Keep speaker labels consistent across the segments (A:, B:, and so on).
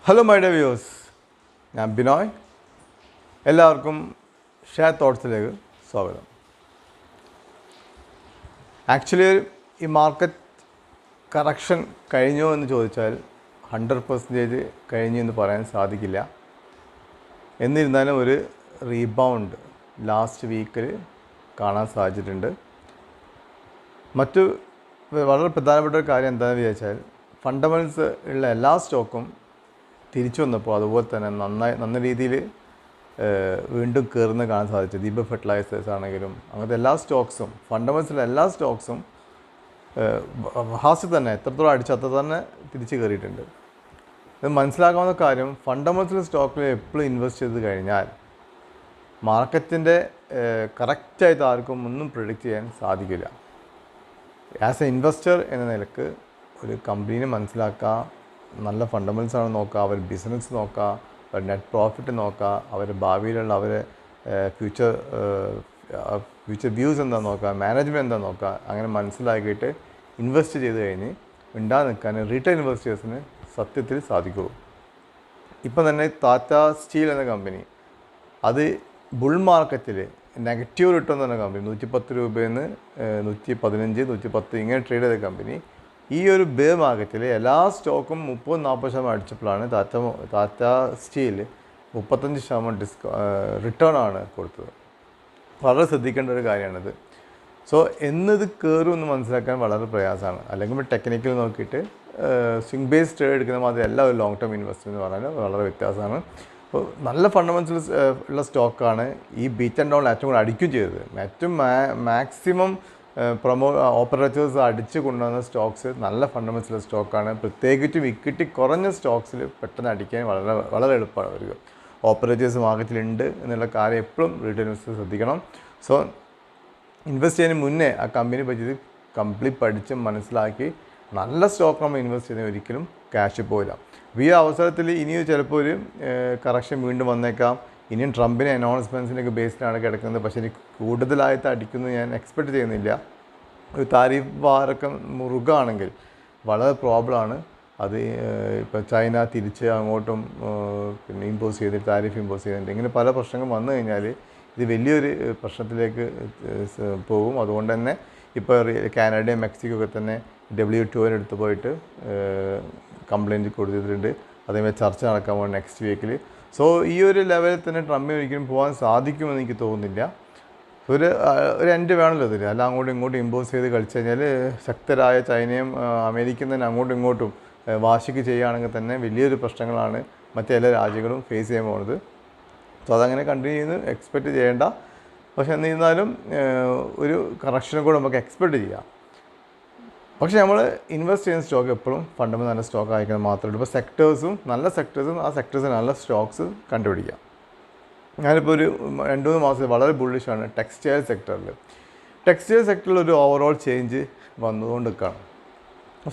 A: Hello my dear viewers, ഞാൻ ബിനോയ്. എല്ലാവർക്കും share തോട്ട്സിലേക്ക് സ്വാഗതം. ആക്ച്വലി ഈ മാർക്കറ്റ് കറക്ഷൻ കഴിഞ്ഞോ എന്ന് ചോദിച്ചാൽ 100% കഴിഞ്ഞു എന്ന് പറയാൻ സാധിക്കില്ല. എന്നിരുന്നാലും ഒരു റീബൗണ്ട് ലാസ്റ്റ് വീക്കിൽ കാണാൻ സാധിച്ചിട്ടുണ്ട്. മറ്റു വളരെ പ്രധാനപ്പെട്ട ഒരു കാര്യം എന്താണെന്ന് വിചാരിച്ചാൽ, ഫണ്ടമെൻ്റൽസ് ഉള്ള എല്ലാ സ്റ്റോക്കും തിരിച്ചു വന്നപ്പോൾ അതുപോലെ തന്നെ നല്ല രീതിയിൽ വീണ്ടും കയറുന്ന കാണാൻ സാധിച്ചു. ദീപക് ഫെർട്ടിലൈസേഴ്സ് ആണെങ്കിലും അങ്ങനത്തെ എല്ലാ സ്റ്റോക്സും, ഫണ്ടമെൻ്റൽസിലെ എല്ലാ സ്റ്റോക്സും ഹാസ്യം തന്നെ എത്രത്തോളം അടിച്ച് അത്ര തന്നെ തിരിച്ച് കയറിയിട്ടുണ്ട്. ഇത് മനസ്സിലാക്കാവുന്ന കാര്യം, ഫണ്ടമെൻ്റൽ സ്റ്റോക്കിൽ എപ്പോഴും ഇൻവെസ്റ്റ് ചെയ്ത് കഴിഞ്ഞാൽ മാർക്കറ്റിൻ്റെ കറക്റ്റായിട്ട് ആർക്കും ഒന്നും പ്രിഡിക്റ്റ് ചെയ്യാൻ സാധിക്കില്ല. ആസ് എ ഇൻവെസ്റ്റർ എന്ന നിലക്ക് ഒരു കമ്പനീനെ മനസ്സിലാക്കുക, നല്ല ഫണ്ടമെൻ്റൽസ് ആണ് നോക്കുക, അവർ ബിസിനസ് നോക്കുക, അവർ നെറ്റ് പ്രോഫിറ്റ് നോക്കുക, അവരുടെ ഭാവിയിലുള്ള അവരെ ഫ്യൂച്ചർ വ്യൂസ് എന്താ നോക്കുക, മാനേജ്മെൻറ്റ് എന്താ നോക്കുക. അങ്ങനെ മനസ്സിലാക്കിയിട്ട് ഇൻവെസ്റ്റ് ചെയ്ത് കഴിഞ്ഞ് ഉണ്ടാകാൻ നിൽക്കാൻ റീറ്റെയിൽ ഇൻവെസ്റ്റേഴ്സിന് സത്യത്തിൽ സാധിക്കുള്ളൂ. ഇപ്പം തന്നെ ടാറ്റ സ്റ്റീൽ എന്ന കമ്പനി, അത് ബുൾ മാർക്കറ്റിൽ നെഗറ്റീവ് റിട്ടേൺ എന്ന കമ്പനി 110 രൂപയിൽ നിന്ന് 115, 110 ഇങ്ങനെ ട്രേഡ് ചെയ്ത കമ്പനി ഈ ഒരു ബെയർ മാർക്കറ്റിൽ എല്ലാ സ്റ്റോക്കും 30-40% അടിച്ചപ്പോഴാണ് ടാറ്റ സ്റ്റീൽ 35% റിട്ടേൺ ആണ് കൊടുത്തത്. വളരെ ശ്രദ്ധിക്കേണ്ട ഒരു കാര്യമാണിത്. സോ എന്നിത് കയറും എന്ന് മനസ്സിലാക്കാൻ വളരെ പ്രയാസമാണ്. അല്ലെങ്കിൽ ടെക്നിക്കൽ നോക്കിയിട്ട് സ്വിംഗ് ബേസ്ഡ് ട്രേഡ് എടുക്കുന്ന മാതിരി എല്ലാ ഒരു ലോങ് ടേം ഇൻവെസ്റ്റ്മെൻറ്റ് എന്ന് പറഞ്ഞാൽ വളരെ വ്യത്യാസമാണ്. അപ്പോൾ നല്ല ഫണ്ടമെൻ്റൽസ് ഉള്ള സ്റ്റോക്കാണ് ഈ ബീറ്റ് ആൻഡ് ഡൗൺ ഏറ്റവും കൂടുതൽ അടിക്കുകയും ചെയ്തത്. ഏറ്റവും മാക്സിമം ഓപ്പറേറ്റേഴ്സ് അടിച്ച് കൊണ്ടുവന്ന സ്റ്റോക്സ് നല്ല ഫണ്ടമെൻ്റൽ സ്റ്റോക്കാണ്. പ്രത്യേകിച്ചും ഇക്വിറ്റി കുറഞ്ഞ സ്റ്റോക്സിൽ പെട്ടെന്ന് അടിക്കാൻ വളരെ എളുപ്പമാണ് വരിക. ഓപ്പറേറ്റേഴ്സ് മാർക്കറ്റിലുണ്ട് എന്നുള്ള കാര്യം എപ്പോഴും റീറ്റെയിൽ ഇൻവെസ്റ്റർ ശ്രദ്ധിക്കണം. സോ ഇൻവെസ്റ്റ് ചെയ്യുന്നതിന് മുന്നേ ആ കമ്പനി പറ്റി കംപ്ലീറ്റ് പഠിച്ച് മനസ്സിലാക്കി നല്ല സ്റ്റോക്ക് നമ്മൾ ഇൻവെസ്റ്റ് ചെയ്യുന്ന ഒരിക്കലും ക്യാഷ് പോയില്ല. ഈ അവസരത്തിൽ ഇനിയും ചിലപ്പോൾ ഒരു കറക്ഷൻ വീണ്ടും വന്നേക്കാം. ഇനിയും ട്രംപിൻ്റെ അനൗൺസ്മെൻറ്റ്സിൻ്റെയൊക്കെ ബേസിലാണ് കിടക്കുന്നത്. പക്ഷേ എനിക്ക് കൂടുതലായിട്ട് അടിക്കുന്നത് ഞാൻ എക്സ്പെക്റ്റ് ചെയ്യുന്നില്ല. ഒരു താരിഫ് വാരൊക്കെ മുറുകയാണെങ്കിൽ വളരെ പ്രോബ്ലമാണ്. അത് ഇപ്പോൾ ചൈന തിരിച്ച് അങ്ങോട്ടും പിന്നെ ഇമ്പോസ് ചെയ്തിട്ട് താരിഫ് ഇമ്പോസ് ചെയ്തിട്ടുണ്ട്. ഇങ്ങനെ പല പ്രശ്നങ്ങൾ വന്നു കഴിഞ്ഞാൽ ഇത് വലിയൊരു പ്രശ്നത്തിലേക്ക് പോകും. അതുകൊണ്ട് തന്നെ ഇപ്പോൾ കാനഡയും മെക്സിക്കോ ഒക്കെ തന്നെ WTO എടുത്ത് പോയിട്ട് കംപ്ലയിൻറ്റ് കൊടുത്തിട്ടുണ്ട്. അതേപോലെ ചർച്ച നടക്കാൻ പോകും നെക്സ്റ്റ് വീക്കിൽ. സോ ഈ ഒരു ലെവലിൽ തന്നെ ട്രംപിന് ഒരിക്കലും പോകാൻ സാധിക്കുമെന്ന് എനിക്ക് തോന്നുന്നില്ല. ഒരു എൻഡ് വേണമല്ലോ ഇതിൽ. അല്ല അങ്ങോട്ടും ഇങ്ങോട്ടും ഇമ്പോസ് ചെയ്ത് കളിച്ചു കഴിഞ്ഞാൽ ശക്തരായ ചൈനയും അമേരിക്കയും തന്നെ അങ്ങോട്ടും ഇങ്ങോട്ടും വാശിക്ക് ചെയ്യുകയാണെങ്കിൽ തന്നെ വലിയൊരു പ്രശ്നങ്ങളാണ് മറ്റേ എല്ലാ രാജ്യങ്ങളും ഫേസ് ചെയ്യാൻ പോകുന്നത്. സോ അതങ്ങനെ കണ്ടിന്യൂ ചെയ്യുന്നു എക്സ്പെക്റ്റ് ചെയ്യേണ്ട. പക്ഷേ എന്നിരുന്നാലും ഒരു കറക്ഷനും കൂടെ നമുക്ക് എക്സ്പെക്റ്റ് ചെയ്യാം. പക്ഷേ നമ്മൾ ഇൻവെസ്റ്റ് ചെയ്യുന്ന സ്റ്റോക്ക് എപ്പോഴും ഫണ്ടമെൻ്റൽ നല്ല സ്റ്റോക്ക് ആയിരിക്കണം മാത്രമേ ഉള്ളൂ. ഇപ്പോൾ സെക്ടേഴ്സും നല്ല സെക്ടേഴ്സും ആ സെക്ടേഴ്സിന് നല്ല സ്റ്റോക്സ് കണ്ടുപിടിക്കാം. ഞാനിപ്പോൾ ഒരു 2-3 മാസം വളരെ ബുള്ളിഷാണ് ടെക്സ്റ്റൈൽ സെക്ടറിൽ. ടെക്സ്റ്റൈൽ സെക്ടറിൽ ഒരു ഓവറോൾ ചേഞ്ച് വന്നുകൊണ്ട് നിൽക്കുകയാണ്.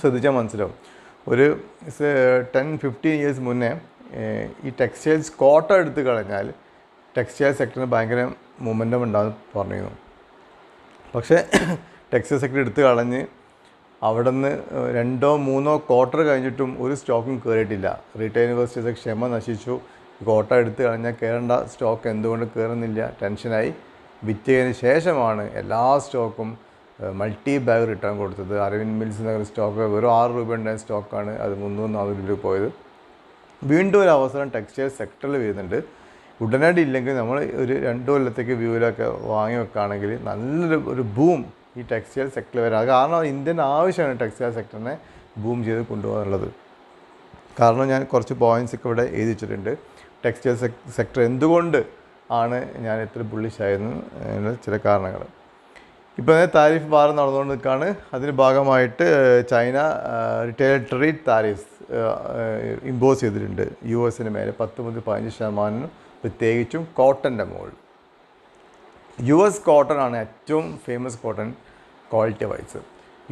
A: ശ്രദ്ധിച്ചാൽ മനസ്സിലാവും. ഒരു 10-15 ഇയേഴ്സ് മുന്നേ ഈ ടെക്സ്റ്റൈൽസ് കോട്ട എടുത്ത് കളഞ്ഞാൽ ടെക്സ്റ്റൈൽ സെക്ടറിന് ഭയങ്കര മൊമെൻറ്റം ഉണ്ടാകും പറഞ്ഞിരുന്നു. പക്ഷേ ടെക്സ്റ്റൈൽ സെക്ടർ എടുത്ത് കളഞ്ഞ് അവിടെ നിന്ന് 2-3 ക്വാർട്ടർ കഴിഞ്ഞിട്ടും ഒരു സ്റ്റോക്കും കയറിയിട്ടില്ല. റീറ്റെയിൽ ഇൻവെസ്റ്റേഴ്സ് ക്ഷമ നശിച്ചു. കോട്ട എടുത്ത് കഴിഞ്ഞാൽ കയറേണ്ട സ്റ്റോക്ക് എന്തുകൊണ്ട് കയറുന്നില്ല, ടെൻഷനായി. വിറ്റതിന് ശേഷമാണ് എല്ലാ സ്റ്റോക്കും മൾട്ടി ബാഗ് റിട്ടേൺ കൊടുത്തത്. അരവിന്ദ് മിൽസ് എന്ന സ്റ്റോക്ക് വെറും 6 രൂപ ഉണ്ടായ സ്റ്റോക്കാണ്, അത് 300-400 രൂപ പോയത്. വീണ്ടും ഒരു അവസരം ടെക്സ്റ്റൈൽ സെക്ടറിൽ വരുന്നുണ്ട്. ഉടനടി ഇല്ലെങ്കിൽ നമ്മൾ ഒരു 2 കൊല്ലത്തേക്ക് വ്യൂവിലൊക്കെ വാങ്ങി വെക്കുകയാണെങ്കിൽ നല്ലൊരു ബൂം ഈ ടെക്സ്റ്റൈൽ സെക്ടറിൽ വരാം. കാരണം ഇന്ത്യൻ ആവശ്യമാണ് ടെക്സ്റ്റൈൽ സെക്ടറിനെ ബൂം ചെയ്ത് കൊണ്ടുപോകാനുള്ളത്. കാരണം ഞാൻ കുറച്ച് പോയിൻറ്റ്സൊക്കെ ഇവിടെ എഴുതി വെച്ചിട്ടുണ്ട്. ടെക്സ്റ്റൈൽ സെക്ടർ എന്തുകൊണ്ട് ആണ് ഞാൻ ഇത്ര ബുള്ളിഷായെന്ന് ചില കാരണങ്ങൾ. ഇപ്പോൾ താരിഫ് വാർ നടന്നുകൊണ്ട് നിൽക്കുകയാണ്. അതിന് ഭാഗമായിട്ട് ചൈന റിറ്റേറ്ററി താരിഫ്സ് ഇമ്പോസ് ചെയ്തിട്ടുണ്ട് US മേലെ 10-15%, പ്രത്യേകിച്ചും കോട്ടൻ്റെ മുകളിൽ. US കോട്ടൺ ആണ് ഏറ്റവും famous cotton quality wise.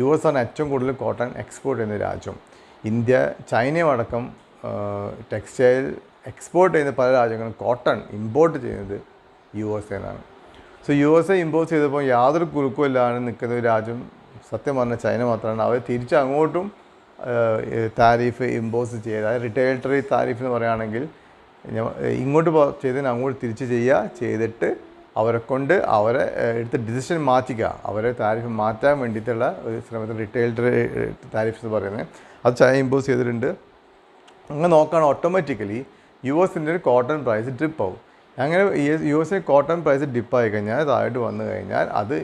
A: US ആണ് ഏറ്റവും കൂടുതൽ കോട്ടൺ എക്സ്പോർട്ട് ചെയ്യുന്ന രാജ്യം. ഇന്ത്യ, ചൈനയും അടക്കം ടെക്സ്റ്റൈൽ എക്സ്പോർട്ട് ചെയ്യുന്ന പല രാജ്യങ്ങളും കോട്ടൺ ഇമ്പോർട്ട് ചെയ്യുന്നത് USA എന്നാണ്. സോ USA ഇമ്പോസ് ചെയ്തപ്പോൾ യാതൊരു കുലുക്കുമില്ലാതെ നിൽക്കുന്ന ഒരു രാജ്യം സത്യം പറഞ്ഞാൽ ചൈന മാത്രമാണ്. അവർ തിരിച്ച് അങ്ങോട്ടും താരിഫ് ഇമ്പോസ് ചെയ്യുക. അതായത് റിട്ടേറ്ററി താരിഫ് എന്ന് പറയുകയാണെങ്കിൽ ഇങ്ങോട്ട് ചെയ്തതിന് അങ്ങോട്ട് തിരിച്ച് ചെയ്തിട്ട് അവരെ കൊണ്ട് അവരെ എടുത്ത ഡിസിഷൻ മാറ്റിക്കുക, അവരെ താരിഫ് മാറ്റാൻ വേണ്ടിയിട്ടുള്ള ഒരു ശ്രമത്തിൽ റിട്ടേറ്ററി താരിഫ് എന്ന് പറയുന്നത് അത് ചൈന ഇമ്പോസ് ചെയ്തിട്ടുണ്ട്. അങ്ങനെ നോക്കുകയാണെങ്കിൽ ഓട്ടോമാറ്റിക്കലി US-ൻ്റെ കോട്ടൺ പ്രൈസ് ഡ്രിപ്പ് ആവും. അങ്ങനെ US-ന് കോട്ടൺ പ്രൈസ് ഡിപ്പായി കഴിഞ്ഞാൽ താഴോട്ട് വന്നു കഴിഞ്ഞാൽ അത്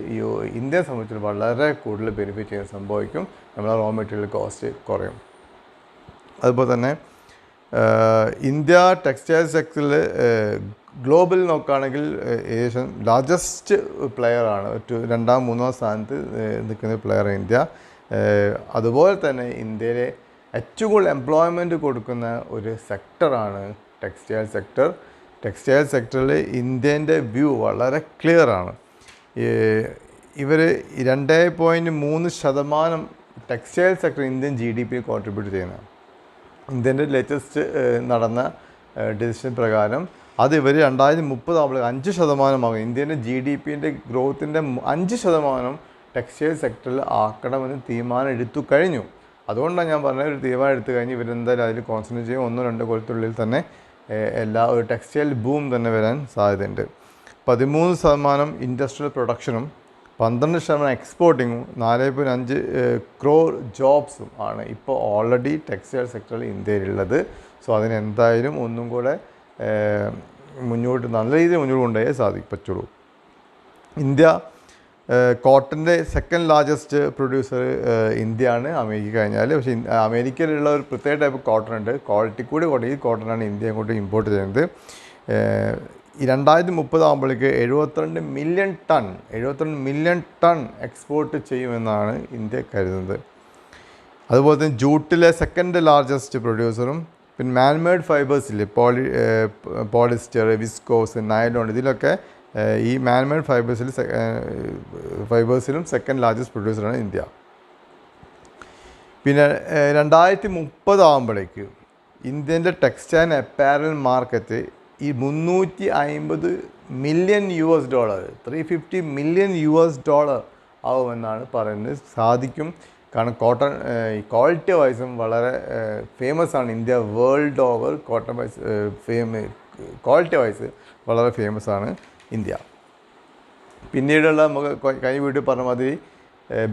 A: ഇന്ത്യയെ സംബന്ധിച്ച് വളരെ കൂടുതൽ ബെനിഫിറ്റ് ചെയ്യാൻ സംഭവിക്കും. നമ്മളെ റോ മെറ്റീരിയൽ കോസ്റ്റ് കുറയും. അതുപോലെ തന്നെ ഇന്ത്യ ടെക്സ്റ്റൈൽ സെക്ടറിൽ ഗ്ലോബൽ നോക്കുകയാണെങ്കിൽ ഏകദേശം ലാർജസ്റ്റ് പ്ലെയറാണ്. രണ്ടാം മൂന്നാം സ്ഥാനത്ത് നിൽക്കുന്ന പ്ലെയർ ഇന്ത്യ. അതുപോലെ തന്നെ ഇന്ത്യയിലെ ഏറ്റവും കൂടുതൽ എംപ്ലോയ്മെൻറ്റ് കൊടുക്കുന്ന ഒരു സെക്ടറാണ് ടെക്സ്റ്റൈൽ സെക്ടർ. ടെക്സ്റ്റൈൽ സെക്ടറിൽ ഇന്ത്യൻ്റെ വ്യൂ വളരെ ക്ലിയറാണ്. ഇവർ 2.3% textile sector Indian GDP contribute ചെയ്യുന്നത്. ഇന്ത്യൻ്റെ ലേറ്റസ്റ്റ് നടന്ന ഡിസിഷൻ പ്രകാരം അത് ഇവർ 2030 ആകുമ്പോൾ 5% ഇന്ത്യൻ്റെ GDP-ൻ്റെ ഗ്രോത്തിൻ്റെ 5% ടെക്സ്റ്റൈൽ സെക്ടറിൽ ആക്കണമെന്ന് തീരുമാനം എടുത്തു കഴിഞ്ഞു. അതുകൊണ്ടാണ് ഞാൻ പറഞ്ഞത് ഒരു തീരുമാനം എടുത്തു കഴിഞ്ഞ് ഇവരെന്തായാലും അതിൽ കോൺസെൻട്രേറ്റ് ചെയ്യും. 1-2 കൊല്ലത്തുള്ളിൽ തന്നെ ഒരു ടെക്സ്റ്റൈൽ ബൂം തന്നെ വരാൻ സാധ്യതയുണ്ട്. 13% ഇൻഡസ്ട്രിയൽ പ്രൊഡക്ഷനും 12% എക്സ്പോർട്ടിങ്ങും 4.5 crore ജോബ്സും ആണ് ഇപ്പോൾ ഓൾറെഡി ടെക്സ്റ്റൈൽ സെക്ടറിൽ ഇന്ത്യയിലുള്ളത്. സോ അതിനെന്തായാലും ഒന്നും കൂടെ മുന്നോട്ട് നല്ല രീതിയിൽ മുന്നോട്ട് കൊണ്ടുപോയേ പറ്റുള്ളൂ. ഇന്ത്യ കോട്ടൻ്റെ സെക്കൻഡ് ലാർജസ്റ്റ് പ്രൊഡ്യൂസർ ഇന്ത്യയാണ്, അമേരിക്ക കഴിഞ്ഞാൽ. പക്ഷേ അമേരിക്കയിലുള്ള ഒരു പ്രത്യേക ടൈപ്പ് കോട്ടൺ ഉണ്ട്, ക്വാളിറ്റി കൂടി ഈ കോട്ടനാണ് ഇന്ത്യ അങ്ങോട്ട് ഇമ്പോർട്ട് ചെയ്യുന്നത്. 2030 ആകുമ്പോഴേക്ക് 72 മില്യൺ ടൺ എക്സ്പോർട്ട് ചെയ്യുമെന്നാണ് ഇന്ത്യ കരുതുന്നത്. അതുപോലെ തന്നെ ജൂട്ടിലെ സെക്കൻഡ് ലാർജസ്റ്റ് പ്രൊഡ്യൂസറും പിന്നെ മാൻമെയ്ഡ് ഫൈബേഴ്സില്ലേ പോളിസ്റ്റർ, വിസ്കോസ്, നൈലോൺ ഇതിലൊക്കെ ഈ മാൻമെയ്ഡ് ഫൈബേഴ്സിലും സെക്കൻഡ് ലാർജസ്റ്റ് പ്രൊഡ്യൂസറാണ് ഇന്ത്യ. പിന്നെ 2030 ആകുമ്പോഴേക്ക് ഇന്ത്യൻ്റെ ടെക്സ്റ്റൈൽ അപ്പാരൽ മാർക്കറ്റ് ഈ $350 മില്യൺ $350 മില്യൺ ആവുമെന്നാണ് പറയുന്നത്. സാധിക്കും. കാരണം കോട്ടൺ ക്വാളിറ്റി വൈസും വളരെ ഫേമസ് ആണ് India. World over cotton wise quality wise വളരെ ഫേമസ് ആണ് ഇന്ത്യ. പിന്നീടുള്ള നമുക്ക് കഴിഞ്ഞ വീട്ടിൽ പറഞ്ഞ മാതിരി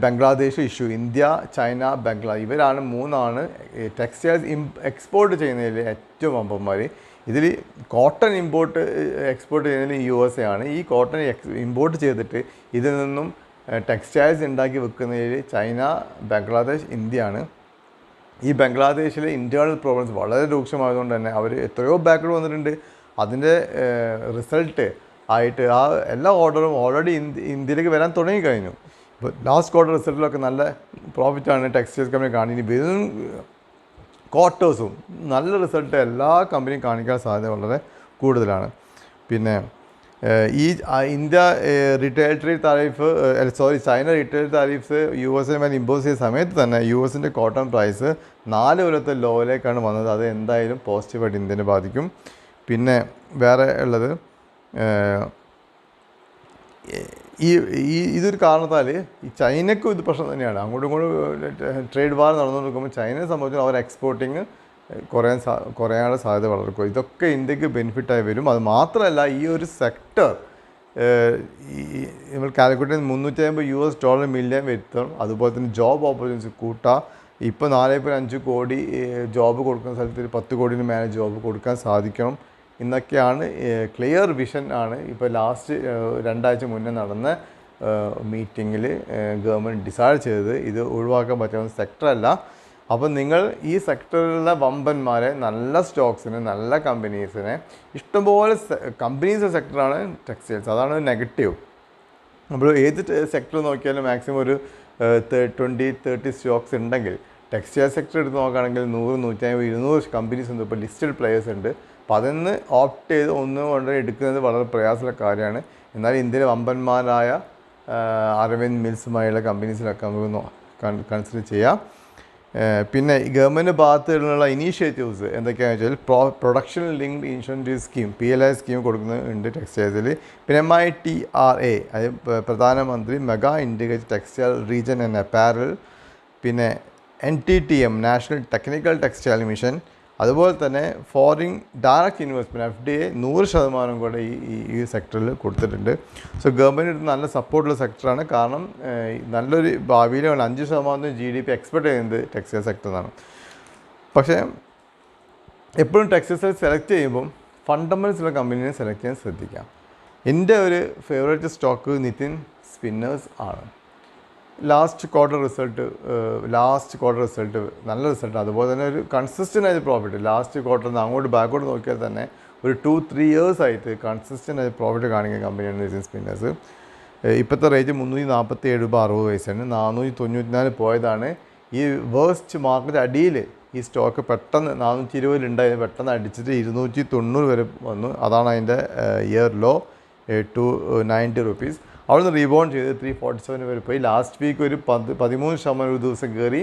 A: Bangladesh issue, India, China, Bangladesh ഇവരാണ് 3 ടെക്സ്റ്റൈൽസ് എക്സ്പോർട്ട് ചെയ്യുന്നതിൽ ഏറ്റവും വമ്പന്മാർ. ഇതിൽ കോട്ടൺ എക്സ്പോർട്ട് ചെയ്യുന്നതിൽ USA ആണ്. ഈ കോട്ടൺ ഇമ്പോർട്ട് ചെയ്തിട്ട് ഇതിൽ നിന്നും ടെക്സ്റ്റൈൽസ് ഉണ്ടാക്കി വെക്കുന്നതിൽ ചൈന, ബംഗ്ലാദേശ്, ഇന്ത്യയാണ്. ഈ ബംഗ്ലാദേശിലെ ഇൻറ്റേർണൽ പ്രോബ്ലംസ് വളരെ രൂക്ഷമായതുകൊണ്ട് തന്നെ അവർ എത്രയോ ബാക്ക്വേർഡ് വന്നിട്ടുണ്ട്. അതിൻ്റെ റിസൾട്ട് ആയിട്ട് ആ എല്ലാ ഓർഡറും ഓൾറെഡി ഇന്ത്യയിലേക്ക് വരാൻ തുടങ്ങിക്കഴിഞ്ഞു. ഇപ്പോൾ ലാസ്റ്റ് ക്വാർട്ടർ റിസൾട്ടിലൊക്കെ നല്ല പ്രോഫിറ്റാണ് ടെക്സ്റ്റൈൽസ് കമ്പനി കാണി. വരും ക്വാർട്ടേഴ്സും നല്ല റിസൾട്ട് എല്ലാ കമ്പനിയും കാണിക്കാൻ സാധ്യത വളരെ കൂടുതലാണ്. പിന്നെ ഈ India retaliatory tariff China retaliatory tariffs USA മേൽ ഇമ്പോസ് ചെയ്ത സമയത്ത് തന്നെ US-ൻ്റെ കോട്ടൺ പ്രൈസ് 4 കൊല്ലത്തെ ലോയിലേക്കാണ് വന്നത്. അത് എന്തായാലും പോസിറ്റീവായിട്ട് ഇന്ത്യനെ ബാധിക്കും. പിന്നെ വേറെ ഉള്ളത് ഇതൊരു കാരണത്താൽ ഈ ചൈനയ്ക്കും ഇത് പ്രശ്നം തന്നെയാണ്. അങ്ങോട്ടും ഇങ്ങോട്ടും ട്രേഡ് വാർ നടന്നുകൊണ്ടിരിക്കുമ്പോൾ ചൈനയെ സംബന്ധിച്ച് അവർ എക്സ്പോർട്ടിങ് കുറയാനുള്ള സാധ്യത വളരെ കുറയും. ഇതൊക്കെ ഇന്ത്യക്ക് ബെനിഫിറ്റായി വരും. അത് മാത്രമല്ല ഈ ഒരു സെക്ടർ നമ്മൾ കാൽക്കുലേറ്റ് ചെയ്ത് $350 മില്യൺ വരുത്തണം. അതുപോലെ തന്നെ ജോബ് ഓപ്പർച്യൂണിറ്റീസ് കൂട്ടുക. ഇപ്പോൾ 4.5 കോടി ജോബ് കൊടുക്കുന്ന സ്ഥലത്ത് 10 കോടിന് മേലെ ജോബ് കൊടുക്കാൻ സാധിക്കണം എന്നൊക്കെയാണ് ക്ലിയർ വിഷൻ ആണ് ഇപ്പോൾ ലാസ്റ്റ് 2 ആഴ്ച മുന്നേ നടന്ന മീറ്റിങ്ങിൽ ഗവൺമെൻറ് ഡിസൈഡ് ചെയ്തത്. ഇത് ഒഴിവാക്കാൻ പറ്റുന്ന സെക്ടറല്ല. അപ്പോൾ നിങ്ങൾ ഈ സെക്ടറിലുള്ള വമ്പന്മാരെ, നല്ല സ്റ്റോക്സിന്, നല്ല കമ്പനീസിനെ, ഇഷ്ടംപോലെ കമ്പനീസ് സെക്ടറാണ് ടെക്സ്റ്റൈൽസ്. അതാണ് നെഗറ്റീവ്. നമ്മൾ ഏത് സെക്ടർ നോക്കിയാലും മാക്സിമം ഒരു 20-30 സ്റ്റോക്സ് ഉണ്ടെങ്കിൽ ടെക്സ്റ്റൈൽ സെക്ടർ എടുത്ത് നോക്കുകയാണെങ്കിൽ 100, 150, 200 കമ്പനീസ് ഉണ്ട്. ഇപ്പോൾ ലിസ്റ്റഡ് പ്ലെയേഴ്സ് ഉണ്ട്. അപ്പോൾ അതിന്ന് ഓപ്റ്റ് ചെയ്ത് കൊണ്ട് എടുക്കുന്നത് വളരെ പ്രയാസമുള്ള കാര്യമാണ്. എന്നാൽ ഇന്ത്യയിലെ വമ്പന്മാരായ അരവിന്ദ് മിൽസുമായുള്ള കമ്പനീസിലൊക്കെ നമുക്ക് കൺസിഡർ ചെയ്യാം. പിന്നെ ഗവൺമെൻറ് ഭാഗത്തുള്ള ഇനീഷ്യേറ്റീവ്സ് എന്തൊക്കെയാണെന്ന് വെച്ചാൽ production linked insurance scheme PLI scheme കൊടുക്കുന്നുണ്ട് ടെക്സ്റ്റൈൽസിൽ. പിന്നെ MITRA അത് പ്രധാനമന്ത്രി mega integrated textile region and apparel. പിന്നെ NTTM national technical textile mission, അതുപോലെ തന്നെ ഫോറിൻ ഡയറക്റ്റ് ഇൻവെസ്റ്റ്മെൻറ്റ് FDI 100% കൂടെ ഈ സെക്ടറിൽ കൊടുത്തിട്ടുണ്ട്. സോ ഗവൺമെൻറ് നല്ല സപ്പോർട്ടുള്ള സെക്ടറാണ്. കാരണം നല്ലൊരു ഭാവിയിലാണ് 5% GDP എക്സ്പെക്ട് ചെയ്യുന്നത് ടെക്സ്റ്റൈൽ സെക്ടറിനാണ്. പക്ഷേ എപ്പോഴും ടെക്സ്റ്റൈൽ സെലക്ട് ചെയ്യുമ്പം ഫണ്ടമെൻ്റൽസുള്ള കമ്പനീനെ സെലക്ട് ചെയ്യാൻ ശ്രദ്ധിക്കാം. എൻ്റെ ഒരു ഫേവറേറ്റ് സ്റ്റോക്ക് നിതിൻ സ്പിന്നേഴ്സ് ആണ്. ലാസ്റ്റ് ക്വാർട്ടർ റിസൾട്ട് നല്ല റിസൾട്ട്, അതുപോലെ തന്നെ ഒരു കൺസിസ്റ്റൻ്റ് ആയ പ്രോഫിറ്റ്. ലാസ്റ്റ് ക്വാർട്ടറിൽ നിന്ന് അങ്ങോട്ട് ബാക്കോട്ട് നോക്കിയാൽ തന്നെ ഒരു 2-3 years ആയിട്ട് കൺസിസ്റ്റൻ്റ് ആയ പ്രോഫിറ്റ് കാണിക്കുന്ന കമ്പനിയാണ് നിതിൻ സ്പിന്നേഴ്സ്. ഇപ്പോഴത്തെ റേറ്റ് 347 രൂപ 60 പൈസയാണ്. 494 പോയതാണ്. ഈ വേസ്റ്റ് മാർക്കറ്റ് അടിയിൽ ഈ സ്റ്റോക്ക് പെട്ടെന്ന് 420 ഉണ്ടായത് പെട്ടെന്ന് അടിച്ചിട്ട് 290 വരെ വന്നു. അതാണ് അതിൻ്റെ ഇയർ ലോ 290 rupees. അവിടെ നിന്ന് റീബൗണ്ട് ചെയ്ത് 347 വരെ പോയി. ലാസ്റ്റ് വീക്ക് ഒരു 13% ഒരു ദിവസം കയറി,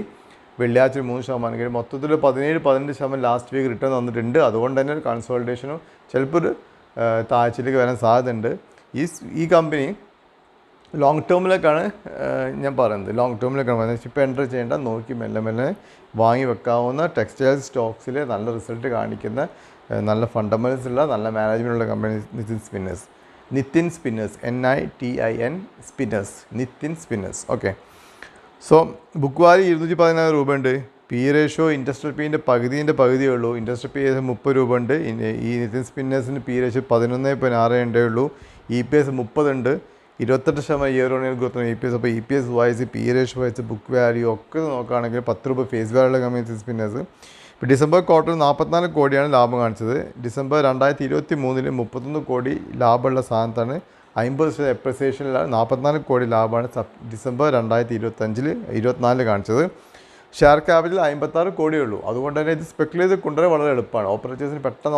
A: വെള്ളിയാഴ്ച 3% കയറി, മൊത്തത്തിൽ 17-18% ലാസ്റ്റ് വീക്ക് റിട്ടേൺ വന്നിട്ടുണ്ട്. അതുകൊണ്ട് തന്നെ ഒരു കൺസോൾട്ടേഷനും ചിലപ്പോൾ ഒരു താഴ്ചയിലേക്ക് വരാൻ സാധ്യതയുണ്ട്. ഈ കമ്പനി ലോങ് ടേമിലേക്കാണ് ഞാൻ പറയുന്നത്. ലോങ് ടേമിലേക്കാണ് പറയുന്നത്. ഇപ്പോൾ എൻ്റർ ചെയ്യേണ്ട, നോക്കി മെല്ലെ മെല്ലെ വാങ്ങി വെക്കാവുന്ന ടെക്സ്റ്റൈൽ സ്റ്റോക്സിൽ നല്ല റിസൾട്ട് കാണിക്കുന്ന, നല്ല ഫണ്ടമെൻ്റൽസ് ഉള്ള, നല്ല മാനേജ്മെൻറ്റുള്ള company Nitin spinners. Nitin spinners, NITIN spinners, Nitin spinners. Okay. So book value 214 രൂപ ഉണ്ട്. പി റേഷ്യോ ഇൻഡസ്ട്രിയൽ പീൻ്റെ പകുതിയേ ഉള്ളൂ. ഇൻഡസ്ട്രിയൽ പി 30 രൂപ ഉണ്ട്. ഈ നിതിൻ സ്പിന്നേഴ്സിന് പി റേഷ്യോ 11.62 ഉള്ളൂ. EPS 30 ഉണ്ട്. 28% year on year growth EPS. അപ്പോൾ EPS wise, P ratio wise, book value ഒക്കെ നോക്കുകയാണെങ്കിൽ 10 രൂപ ഫേസ് വാല്യുള്ള കമ്പനി നിതിൻ സ്പിന്നേഴ്സ്. ഇപ്പോൾ ഡിസംബർ ക്വാർട്ടറിൽ 44 കോടിയാണ് ലാഭം കാണിച്ചത്. ഡിസംബർ 2023 31 കോടി ലാഭമുള്ള സ്ഥാനത്താണ് 50% എപ്രിസിയേഷനിലാണ് 44 കോടി ലാഭമാണ് ഡിസംബർ 2025 24 കാണിച്ചത്. ഷെയർ ക്യാപിറ്റൽ 56 കോടിയേ ഉള്ളൂ. അതുകൊണ്ട് തന്നെ ഇത് സ്പെക്കുലേറ്റ് ചെയ്ത് കൊണ്ടുവരാൻ വളരെ എളുപ്പമാണ്. ഓപ്പറേറ്റേഴ്സിന് പെട്ടെന്ന്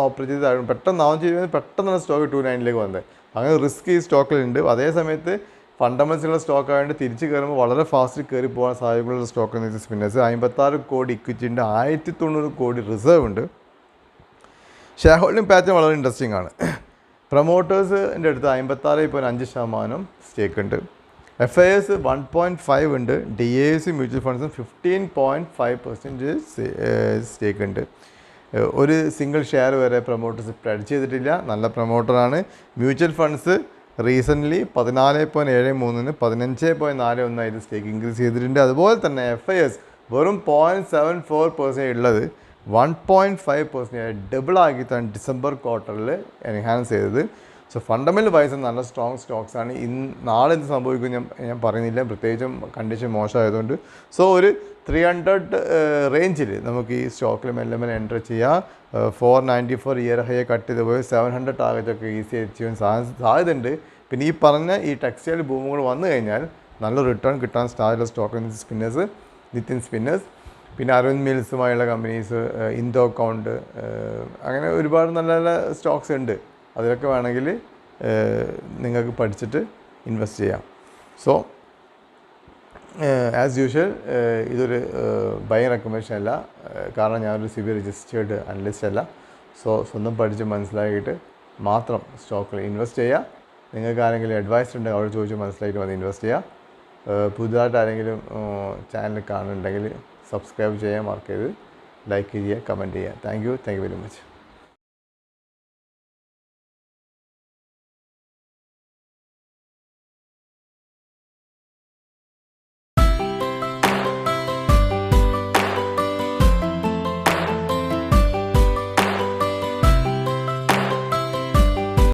A: പെട്ടെന്ന് സ്റ്റോക്ക് 290 വന്നത്. അങ്ങനെ റിസ്ക് ഈ സ്റ്റോക്കിലുണ്ട്. അതേ സമയത്ത് ഫണ്ടമെൻ്റൽസുള്ള സ്റ്റോക്ക് ആയതുകൊണ്ട് തിരിച്ച് കയറുമ്പോൾ വളരെ ഫാസ്റ്റ് കയറി പോകാൻ സാധ്യതയുള്ള സ്റ്റോക്ക് നിതിൻ സ്പിന്നേഴ്സ്. 56 കോടി ഇക്വിറ്റി ഉണ്ട്. 1090 കോടി റിസർവ് ഉണ്ട്. ഷെയർ ഹോൾഡിംഗ് പാറ്റേൺ വളരെ ഇൻട്രസ്റ്റിംഗ് ആണ്. പ്രൊമോട്ടേഴ്സിൻ്റെ അടുത്ത് 56.5% സ്റ്റേക്ക് ഉണ്ട്. FIS 1.5 ഉണ്ട്. DAS മ്യൂച്വൽ ഫണ്ട്സും 15.5% സ്റ്റേക്ക് ഉണ്ട്. ഒരു സിംഗിൾ ഷെയർ വരെ പ്രൊമോട്ടേഴ്സ് സ്പ്രെഡ് ചെയ്തിട്ടില്ല. നല്ല പ്രൊമോട്ടറാണ്. മ്യൂച്വൽ ഫണ്ട്സ് റീസെൻ്റ്ലി 14.73 15.41 സ്റ്റേക്ക് ഇൻക്രീസ് ചെയ്തിട്ടുണ്ട്. അതുപോലെ തന്നെ FIS വെറും 0.74% ഉള്ളത് 1.5% ഡബിൾ ആക്കിയിട്ടാണ് ഡിസംബർ ക്വാർട്ടറിൽ എൻഹാൻസ് ചെയ്തത്. സോ ഫണ്ടമെൻ്റൽ വൈസ് നല്ല സ്ട്രോങ് സ്റ്റോക്സാണ്. നാളെ എന്ത് സംഭവിക്കും ഞാൻ പറയുന്നില്ല, പ്രത്യേകിച്ചും കണ്ടീഷൻ മോശമായതുകൊണ്ട്. സോ ഒരു 300 റേഞ്ചിൽ നമുക്ക് ഈ സ്റ്റോക്കിൽ മെല്ലെ മെല്ലെ എൻ്റർ ചെയ്യാം. 494 ഇയർ ഹൈയെ കട്ട് ചെയ്ത് പോയി 700 ടാർഗറ്റൊക്കെ ഈസി അച്ചീവ് ചെയ്യാൻ സാധ്യതയുണ്ട്. പിന്നെ ഈ പറഞ്ഞ ഈ ടെക്സ്റ്റൈൽ ബൂമുകൾ വന്നു കഴിഞ്ഞാൽ നല്ല റിട്ടേൺ കിട്ടാൻ സാധ്യതയുള്ള സ്റ്റോക്ക് നിതിൻ സ്പിന്നേഴ്സ്. പിന്നെ അരവിന്ദ് മിൽസുമായുള്ള കമ്പനീസ്, ഇൻഡോ അക്കൗണ്ട്, അങ്ങനെ ഒരുപാട് നല്ല നല്ല സ്റ്റോക്സ് ഉണ്ട്. അതിലൊക്കെ വേണമെങ്കിൽ നിങ്ങൾക്ക് പഠിച്ചിട്ട് ഇൻവെസ്റ്റ് ചെയ്യാം. സോ ആസ് യൂഷ്വൽ ഇതൊരു ബൈങ് റെക്കമെൻഡേഷൻ അല്ല, കാരണം ഞാനൊരു CBI രജിസ്റ്റേർഡ് അനലിസ്റ്റ് അല്ല. സോ സ്വന്തം പഠിച്ച് മനസ്സിലാക്കിയിട്ട് മാത്രം സ്റ്റോക്കിൽ ഇൻവെസ്റ്റ് ചെയ്യുക. നിങ്ങൾക്ക് ആരെങ്കിലും അഡ്വൈസ് ഉണ്ടെങ്കിൽ അവിടെ ചോദിച്ച് മനസ്സിലാക്കിയിട്ട് വന്ന് ഇൻവെസ്റ്റ് ചെയ്യുക. പുതുതായിട്ട് ആരെങ്കിലും ചാനൽ കാണുന്നുണ്ടെങ്കിൽ സബ്സ്ക്രൈബ് ചെയ്യാൻ മറക്കരുത്. ലൈക്ക് ചെയ്യുക, കമൻറ്റ് ചെയ്യുക. Thank you very much.